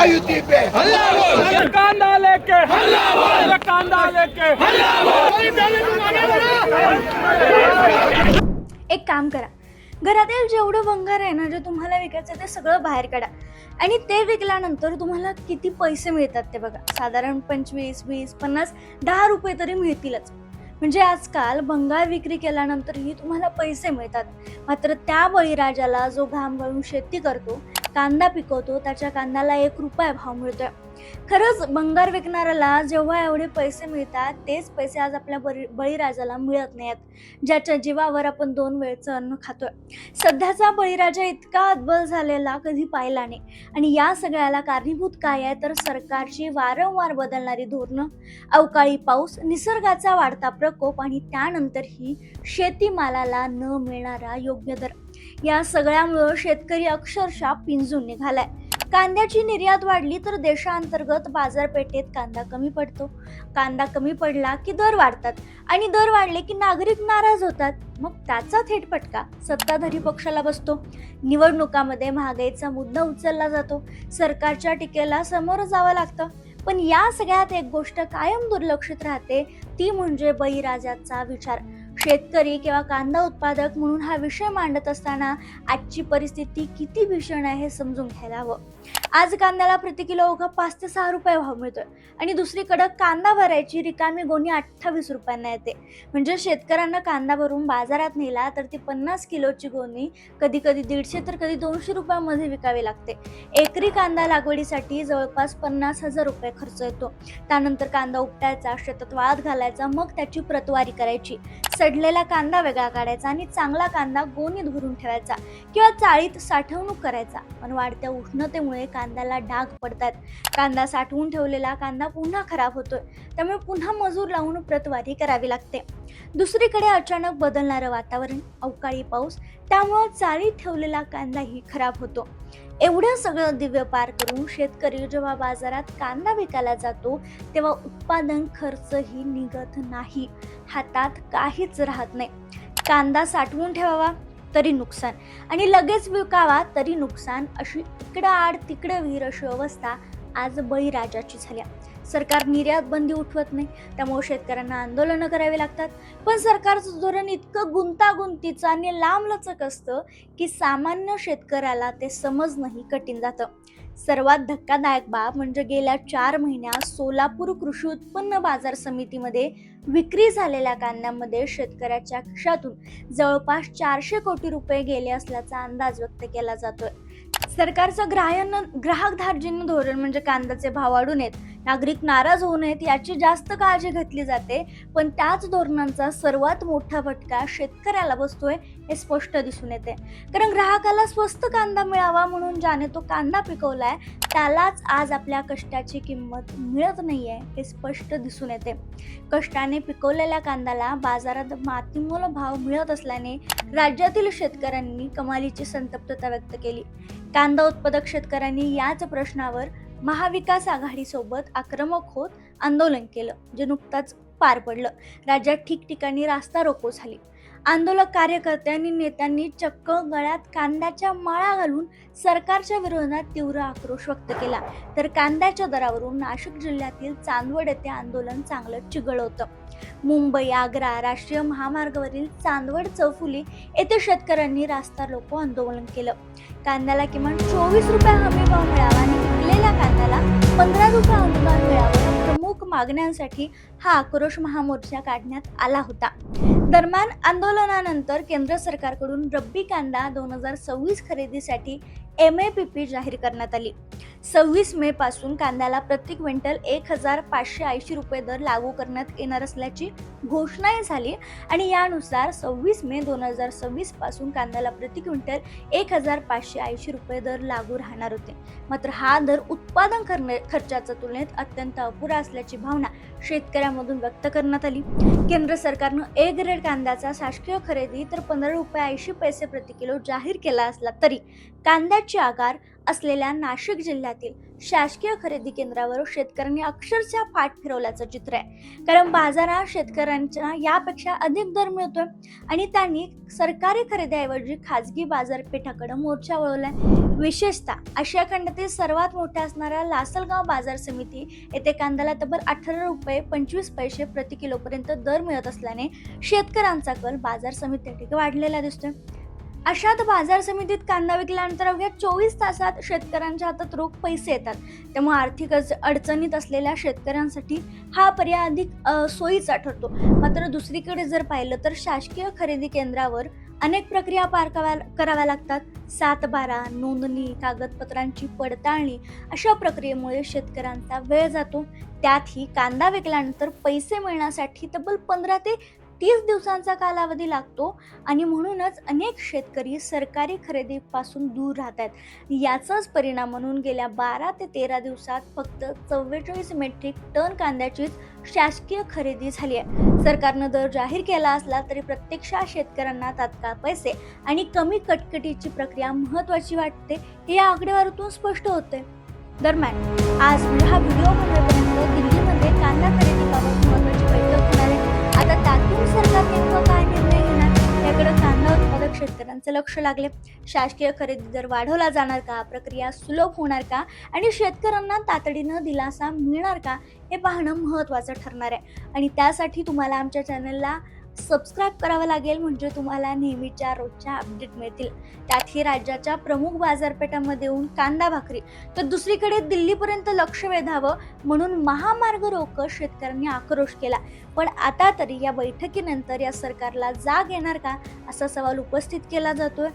महायुति पे हल्ला बोल, कांदा लेके हल्ला बोल, कांदा लेके हल्ला बोल। एक काम करा, घरातील जेवढं भंगार आहे ना, जे तुम्हाला विकायचं ते सगळं बाहेर काढा आणि ते विकल्यानंतर तुम्हाला किती पैसे मिळतात ते बघा. साधारण 25, 20, 50, 10 रुपये तरी मिळतीलच. म्हणजे आजकाल भंगार विक्री केल्यानंतरही तुम्हाला पैसे मिळतात. मात्र त्या बळीराजाला जो घाम गाळून शेती करतो, कांदा पिकवतो, त्याच्या कांद्याला 1 रुपया भाव मिळतोय. खरंच भंगार विकणाऱ्याला जेव्हा एवढे पैसे मिळतात, तेच पैसे आज आपल्या बळीराजाला मिळत नाहीत, ज्याच्या जीवावर आपण 2 वेळचं अन्न खातोय. सध्याचा बळीराजा इतका अद्बल झालेला कधी पाहिला नाही. आणि या सगळ्याला कारणीभूत काय आहे तर सरकारची वारंवार बदलणारी धोरणं, अवकाळी पाऊस, निसर्गाचा वाढता प्रकोप आणि त्यानंतरही शेतीमालाला न मिळणारा योग्य दर. या सगळ्यामुळं शेतकरी अक्षरशः पिंजून निघालाय. कांद्याची निर्यात वाढली तर देशांतर्गत बाजारपेठेत कांदा कमी पडतो. कांदा कमी पडला की दर वाढतात आणि दर वाढले की नागरिक नाराज होतात. मग त्याचा थेट फटका सत्ताधारी पक्षाला बसतो. निवडणुकामध्ये महागाईचा मुद्दा उचलला जातो. सरकारच्या टीकेला समोर जावं लागतं. पण या सगळ्यात एक गोष्ट कायम दुर्लक्षित राहते, ती म्हणजे बळीराजाचा विचार. शेतकरी किंवा कांदा उत्पादक म्हणून हा विषय मांडत असताना आजची परिस्थिती किती भीषण आहे हे समजून घ्यायला हवं. आज कांद्याला प्रति किलो अवघा 5 ते 6 रुपये भाव मिळतोय आणि दुसरीकडे कांदा भरायची रिकामी गोणी 28 रुपयांना येते. म्हणजे शेतकऱ्यांना कांदा भरून बाजारात नेला तर ती 50 किलोची गोणी कधी कधी 150 तर कधी 200 रुपयांमध्ये विकावी लागते. एकरी कांदा लागवडीसाठी जवळपास 50,000 रुपये खर्च येतो. त्यानंतर कांदा उपटायचा, शेतात वाळत घालायचा, मग त्याची प्रतवारी करायची. सडलेला कांदा वेगळा काढायचा आणि चांगला कांदा गोणीत भरून ठेवायचा किंवा चाळीत साठवणूक करायचा. पण वाढत्या उष्णतेमुळे कांद्याला डाग पडतात. कांदा साठवून ठेवलेला कांदा पुन्हा खराब होतोय. त्यामुळे पुन्हा मजूर लावून प्रतवारी करावी लागते. दुसरीकडे अचानक बदलणारं वातावरण, अवकाळी पाऊस, त्यामुळे चाळीत ठेवलेला कांदाही खराब होतो. एवढं सगळं दिव्य पार करून शेतकरी जेव्हा बाजारात कांदा विकायला जातो तेव्हा उत्पादन खर्चही निघत नाही. हातात काहीच राहत नाही. कांदा साठवून ठेवावा तरी नुकसान आणि लगेच विकावा तरी नुकसान, अशी इकडं आड तिकडं विहीर अशी अवस्था आज बळीराजाची झाल्या. सरकार निर्यात बंदी उठवत नाही, त्यामुळे शेतकऱ्यांना आंदोलनं करावी लागतात. पण सरकारचं धोरण इतकं गुंतागुंतीचं आणि लांबलचक असतं की सामान्य शेतकऱ्याला ते समजणंही कठीण जातं. सर्वात धक्कादायक बाब म्हणजे गेल्या 4 महिन्यात सोलापूर कृषी उत्पन्न बाजार समितीमध्ये विक्री झालेल्या कांद्यामध्ये शेतकऱ्याच्या खिशातून जवळपास 400 कोटी रुपये गेले असल्याचा अंदाज व्यक्त केला जातोय. सरकारचं ग्राहक धार्जिन्य धोरण म्हणजे कांद्याचे भाव वाढू नयेत, नागरिक नाराज होऊ नयेत याची जास्त काळजी घेतली जाते. पण त्याच धोरणांचा सर्वात मोठा फटका शेतकऱ्याला बसतोय हे स्पष्ट दिसून येते. कारण ग्राहकाला स्वस्त कांदा मिळावा म्हणून ज्याने तो कांदा पिकवलाय त्यालाच आज आपल्या कष्टाची किंमत मिळत नाहीये हे स्पष्ट दिसून येते. कष्टाने पिकवलेल्या कांद्याला बाजारात मातीमोल भाव मिळत असल्याने राज्यातील शेतकऱ्यांनी कमालीची संतप्तता व्यक्त केली. कांदा उत्पादक शेतकऱ्यांनी याच प्रश्नावर महाविकास आघाडीसोबत आक्रमक होत आंदोलन केलं, जे नुकताच पार पडलं. राज्यात ठिकठिकाणी रास्ता रोको झाली. आंदोलक कार्यकर्त्यांनी नेत्यांनी चक्क गळ्यात कांद्याच्या माळा घालून सरकारच्या विरोधात तीव्र आक्रोश व्यक्त केला. तर कांद्याच्या दरावरून नाशिक जिल्ह्यातील चांदवड येथे आंदोलन चांगलं चिघळलं होतं. मुंबई आग्रा राष्ट्रीय महामार्गावरील चांदवड चौफुली येथे शेतकऱ्यांनी रास्ता रोको आंदोलन केलं. कांद्याला किमान 24 रुपये हमी भाव मिळावा आणि विकलेल्या कांद्याला 15 रुपये अनुदान मिळावं या प्रमुख मागण्यांसाठी हा आक्रोश महामोर्चा काढण्यात आला होता. दरम्यान आंदोलनानंतर केंद्र सरकारकडून रब्बी कांदा 2026 खरेदीसाठी MAPP जाहीर करण्यात आली. 26 मे पासून कांद्याला प्रति क्विंटल 1,580 रुपये दर लागू करण्यात येणार असल्याची घोषणाही झाली आणि यानुसार 26 मे 2026 पासून कांद्याला प्रति क्विंटल 1,580 रुपये दर लागू राहणार होते. मात्र हा दर उत्पादन खर्चाच्या तुलनेत अत्यंत अपुरा असल्याची भावना शेतकऱ्यांमधून व्यक्त करण्यात आली. केंद्र सरकारनं A ग्रेड कांद्याचा शासकीय खरेदी तर 15 रुपये 80 पैसे प्रति किलो जाहीर केला असला तरी कांद्याची आगार असलेल्या नाशिक जिल्ह्यातील शासकीय खरेदी केंद्रावर शेतकऱ्यांनी अक्षरशः पाठ फिरवल्याचं चित्र आहे. कारण बाजारात शेतकऱ्यांच्या यापेक्षा अधिक दर मिळतोय आणि त्यांनी सरकारी खरेदीऐवजी खाजगी बाजारपेठाकडे मोर्चा वळवलाय. विशेषतः आशिया खंडातील सर्वात मोठ्या असणाऱ्या लासलगाव बाजार समिती येथे कांद्याला तब्बल 18 रुपये 25 पैसे प्रति किलोपर्यंत दर मिळत असल्याने शेतकऱ्यांचा कल बाजार समितीसाठी वाढलेला दिसतोय. अशात बाजार समितीत कांदा विकल्यानंतर अवघ्या 24 तासात शेतकऱ्यांच्या हातात रोख पैसे येतात. त्यामुळे आर्थिक अडचणीत असलेल्या शेतकऱ्यांसाठी हा पर्याय अधिक सोयीचा ठरतो. मात्र दुसरीकडे जर पाहिलं तर शासकीय खरेदी केंद्रावर अनेक प्रक्रिया पार कराव्या लागतात. 7/12 नोंदणी, कागदपत्रांची पडताळणी अशा प्रक्रियेमुळे शेतकऱ्यांचा वेळ जातो. त्यातही कांदा विकल्यानंतर पैसे मिळण्यासाठी तब्बल 15 ते 30 दिवसांचा कालावधी लागतो आणि म्हणूनच अनेक शेतकरी सरकारी खरेदीपासून दूर राहतात. याचाच परिणाम म्हणून गेल्या 12 ते 13 दिवसात फक्त 44 मेट्रिक टन कांद्याचीच शासकीय खरेदी झाली आहे. सरकारनं दर जाहीर केला असला तरी प्रत्यक्षात शेतकऱ्यांना तात्काळ पैसे आणि कमी कटकटीची प्रक्रिया महत्त्वाची वाटते, हे या आकडेवारीतून स्पष्ट होते. दरम्यान आज हा व्हिडिओ बनवेपर्यंत दिल्लीमध्ये कांदा खरेदीबाबत महत्त्वाची बैठक होणार आहे. आता त्यातून सरकार नेमकं काय निर्णय घेणार याकडे कांदा उत्पादक शेतकऱ्यांचं लक्ष लागले. शासकीय खरेदी दर वाढवला जाणार का, प्रक्रिया सुलभ होणार का आणि शेतकऱ्यांना तातडीनं दिलासा मिळणार का हे पाहणं महत्त्वाचं ठरणार आहे. आणि त्यासाठी तुम्हाला आमच्या चॅनलला सबस्क्राईब करावं लागेल, म्हणजे तुम्हाला नेहमीच्या रोजच्या अपडेट मिळतील. त्यातही राज्याच्या प्रमुख बाजारपेठांमध्ये येऊन कांदा भाकरी तर दुसरीकडे दिल्लीपर्यंत लक्ष वेधावं म्हणून महामार्ग रोखत शेतकऱ्यांनी आक्रोश केला. पण आता तरी या बैठकीनंतर या सरकारला जाग येणार का असा सवाल उपस्थित केला जातोय.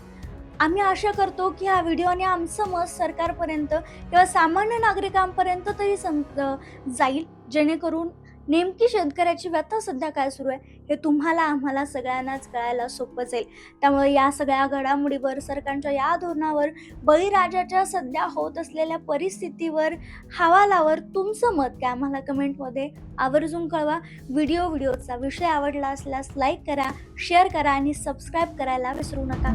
आम्ही आशा करतो की हा व्हिडिओने आमचं मत सरकारपर्यंत किंवा सामान्य नागरिकांपर्यंत तरी जाईल, जेणेकरून नेमकी शेतकऱ्याची व्यथा सध्या काय सुरू आहे हे तुम्हाला आम्हाला सगळ्यांनाच कळायला सोपं जाईल. त्यामुळे या सगळ्या घडामोडीवर, सरकारच्या या धोरणावर, बळीराजाच्या सध्या होत असलेल्या परिस्थितीवर, हवालावर तुमचं मत काय आम्हाला कमेंटमध्ये आवर्जून कळवा. व्हिडिओचा विषय आवडला असल्यास लाईक करा, शेअर करा आणि सबस्क्राईब करायला विसरू नका.